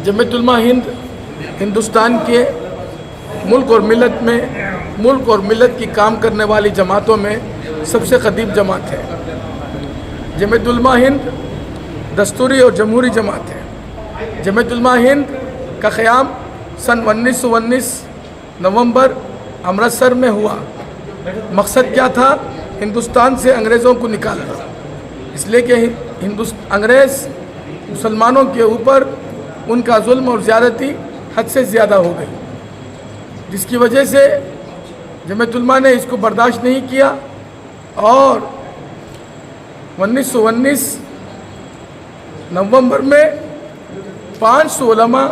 जमीयत उलमा हिंद हिंदुस्तान के मुल्क और मिलत की काम करने वाली जमातों में सबसे कदीम जमात है। जमीयत उलमा हिंद दस्तूरी और जमहूरी जमात है। जमीयत उलमा हिंद का क़याम सन 1919 नवंबर अमृतसर में हुआ। मकसद क्या था? हिंदुस्तान से अंग्रेज़ों को निकालना, इसलिए कि अंग्रेज़ मुसलमानों के ऊपर उनका जुल्म और ज़्यादती हद से ज़्यादा हो गई, जिसकी वजह से जमीयत उलमा ने इसको बर्दाश्त नहीं किया और 1919 नवंबर में 500 उलमा,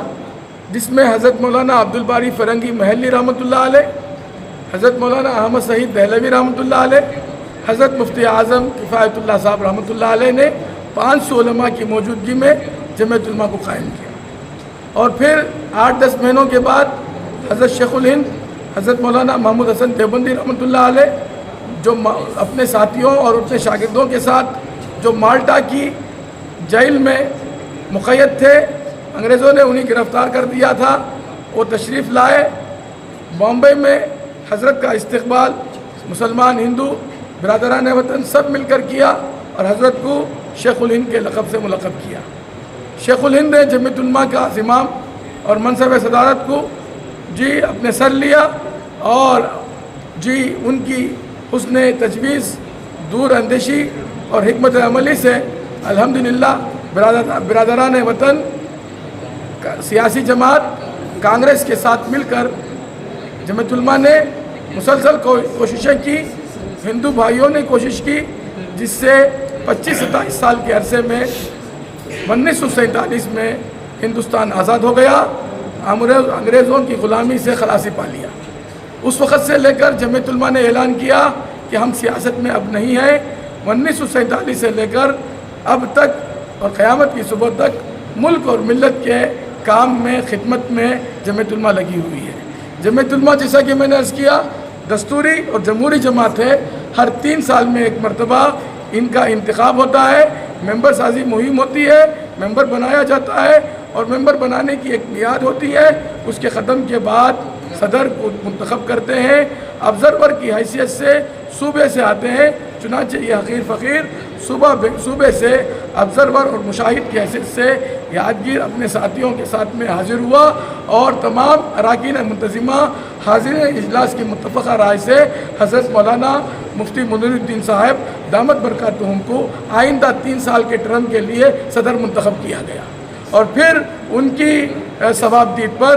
जिसमें हज़रत मौलाना अब्दुल बारी फ़रंगी महली रहमतुल्लाह अलैह, हज़रत मौलाना अहमद सईद दहलवी रहमतुल्लाह अलैह, हज़रत मुफ्ती आज़म किफ़ायतुल्लाह साहब रहमतुल्लाह अलैह ने 500 उलमा की मौजूदगी में जमीयत उलमा को कायम किया। और फिर 8-10 महीनों के बाद हज़रत शेखुल हिंद हज़रत मौलाना महमूद हसन देवबंदी रहमतुल्लाह अलैह, जो अपने साथियों और अपने शागिर्दों के साथ जो माल्टा की जेल में मुक़य्यद थे, अंग्रेज़ों ने उन्हें गिरफ़्तार कर दिया था। वो तशरीफ़ लाए। बॉम्बे में हज़रत का इस्तक़बाल मुसलमान हिंदू बिरादरान वतन सब मिलकर किया और हज़रत को शेखुल हिंद के लक़ब से मुलक़ब किया। शेखुल हिंद ने जमीयत उलमा का ज़िमाम और मनसब सदारत को जी अपने सर लिया और जी उनकी हुस्न तजवीज़, दूर अंदेशी और हिकमत अमली से अल्हम्दुलिल्लाह बिरादरान वतन सियासी जमात कांग्रेस के साथ मिलकर जमीयत उलमा ने मुसलसल कोशिशें की। हिंदू भाइयों ने कोशिश की, जिससे 25-27 साल के अरसे में 1947 में हिंदुस्तान आज़ाद हो गया। अंग्रेज़ों की ग़ुलामी से खलासी पा लिया। उस वक़्त से लेकर जमीयत उलमा ने ऐलान किया कि हम सियासत में अब नहीं हैं। 1947 से लेकर अब तक और क़यामत की सुबह तक मुल्क और मिलत के काम में, खिदमत में जमीयत उलमा लगी हुई है। जमीयत उलमा, जैसा कि मैंने अर्ज़ किया, दस्तूरी और जमहूरी जमात है। हर 3 साल में एक मरतबा इनका इंतखाब होता है, मेंबर साजी मुहिम होती है, मेंबर बनाया जाता है और मेंबर बनाने की एक मियाद होती है। उसके ख़त्म के बाद सदर को मुंतखब करते हैं। ऑब्ज़र्वर की हैसियत से सूबे से आते हैं, चुनांचे ये हक़ीर फ़कीर सूबे से ऑब्ज़र्वर और मुशाहिद की हैसियत से यादगीर अपने साथियों के साथ में हाज़िर हुआ और तमाम अराकीन मुंतज़िमा हाज़िरीन इजलास की मुत्तफ़क़ा राय से हज़रत मौलाना मुफ्ती मुनीरुद्दीन साहब दामत बरकातुहुम को आइंदा 3 साल के टर्म के लिए सदर मुंतखब किया गया। और फिर उनकी सवाबदीद पर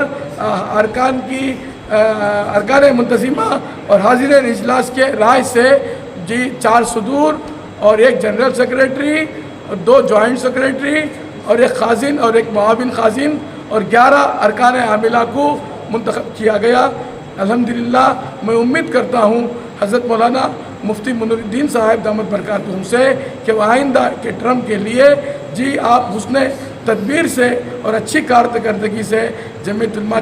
अरकान मुंतज़िमा और हाज़िरीन इजलास के राय से जी 4 सदूर और 1 जनरल सेक्रेटरी और 2 जॉइंट सेक्रेटरी और 1 खाजिन और 1 मुआविन खाजिन और 11 अरकान आमिला को मुंतखब किया गया। अल्हम्दुलिल्लाह मैं उम्मीद करता हूँ हज़रत मौलाना मुफ्ती मुनीरुद्दीन साहब दामत बरकातुहुम से कि वह आइंदा के टर्म के लिए जी आप हुस्न तदबीर से और अच्छी कारकर्दगी से जमीयत उलमा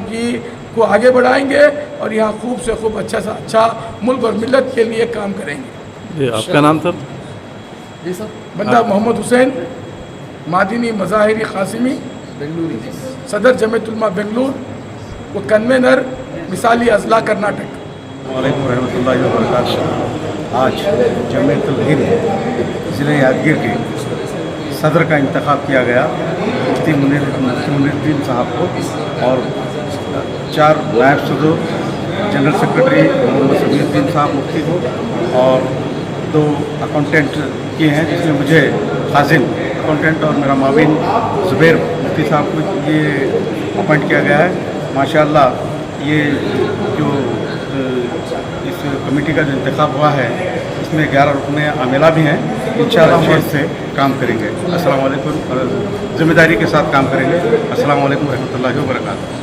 को आगे बढ़ाएंगे और यहाँ खूब से खूब अच्छा से अच्छा मुल्क और मिलत के लिए काम करेंगे। जी, आपका नाम सर? जी सर, बंदा मोहम्मद हुसैन, मादिनी मज़ाहिरी क़ासिमी, बेंगलुरु, सदर जमीयत उलमा बेंगलुरु व कन्वेनर मिसाली अज़ला कर्नाटक। वालेकुम रहमतुल्लाहि व बरकातुहू। आज जमीयत हिंद ज़िले यादगीर के सदर का इंतखाब किया गया मुफ्ती मुनीरुद्दीन साहब को और 4 नायब सदर, जनरल सेक्रेटरी मोहम्मद समीउद्दीन साहब मुफ्ती को और 2 अकाउंटेंट किए हैं, जिसमें मुझे खाजिन अकाउंटेंट और मेरा माविन ज़ुबैर मुफ्ती साहब को ये अपॉइंट किया गया है। माशाअल्लाह ये जो इस कमेटी का जो इंतखाब हुआ है इसमें 11 रुकन आमिला भी हैं। इंशाअल्लाह हम इससे काम करेंगे। अस्सलाम वालेकुम, ज़िम्मेदारी के साथ काम करेंगे। अस्सलाम वालेकुम रहमतुल्लाहि व बरकातुहू।